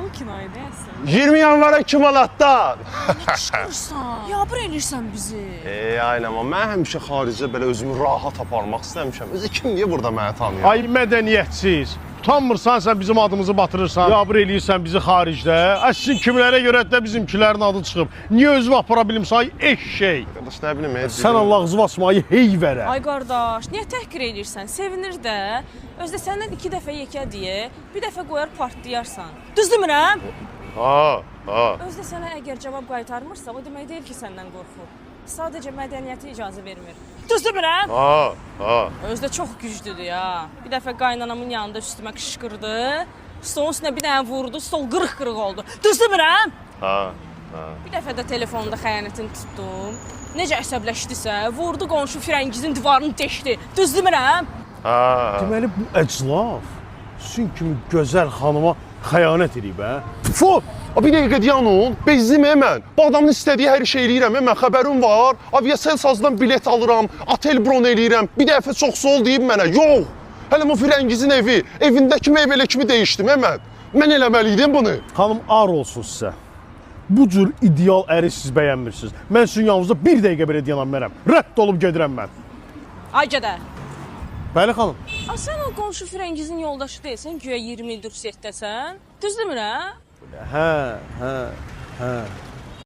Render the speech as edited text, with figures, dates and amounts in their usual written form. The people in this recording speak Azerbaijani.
Maraqlı kinoya deyəsən. 20 yanvara 2 manatdan. Qışqırsan, yabır elirsən bizi. Aynen ama mən həmişə xaricdə belə özümü rahat aparmaq istəmişəm. Özü kim niyə burada məni tanıyır? Ay mədəniyyətsiz. Utanmırsan sən bizim adımızı batırırsan. Yabır eləyirsən bizi xaricdə. Sizin kimlərə görə də bizimkilərin adı çıxıb. Niyə özünü apara bilmirsən eşşək? Qardaş nə bilim. Sən Allah ağzı basmayı heyvərə. Ay qardaş, niyə təhqir eləyirsən? Sevinir də. Özdə səndən 2 dəfə yekə deyə, bir dəfə qoyar partlayarsan. Düz demirəm? Ha. Özdə sənə əgər cavab qaytarmırsa, o demək deyil ki, səndən qorxur. Sadəcə mədəniyyəti icazə vermir. Düz demirəm? Ha. Özdə çox güclüdür ya. Bir dəfə qaynanamın yanında üstümə qışqırdı. Stolun üstünə bir dənə vurdu, stol qırıq-qırıq oldu. Düz demirəm? Ha. Bir dəfə də telefonda xəyanətini tutdum. Necə əsəbləşdisə, vurdu qonşu firəngizin divarını deşdi. Düz demirəm? Deməli bu əclaf sizin kimi gözəl xanıma xəyanət edib, hə? Fu! Bir dəqiqə dayanın. Bezdim mən. Bu adamın istədiyi hər şey eləyirəm. Mən xəbərim var. Aviasel sazdan bilet alıram, otel bron eləyirəm. Bir dəfə çox sol deyib mənə. Yox. Hələ o firəngizin evi, evindəki meyvələ kimi dəyişdim mən. Mən eləməli idim bunu. Xanım ar olsun sizə. Bu cür ideal əri siz bəyənmirsiniz. Mən sizin yanınızda bir dəqiqə belə dayanam mənəm. Rədd olub gedirəm mən. Ay gədə. Bəli xanım. Sən o qonşu firəngizin yoldaşı deyilsən, güya 20 ildir Rusiyyətdəsən. Düz demirəm? Hə.